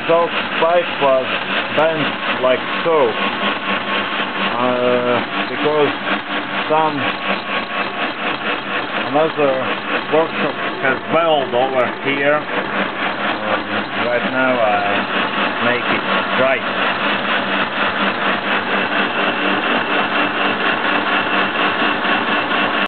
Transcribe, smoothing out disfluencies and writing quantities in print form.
exhaust pipe was bent like so, because another workshop has weld over here. Right now I make it right.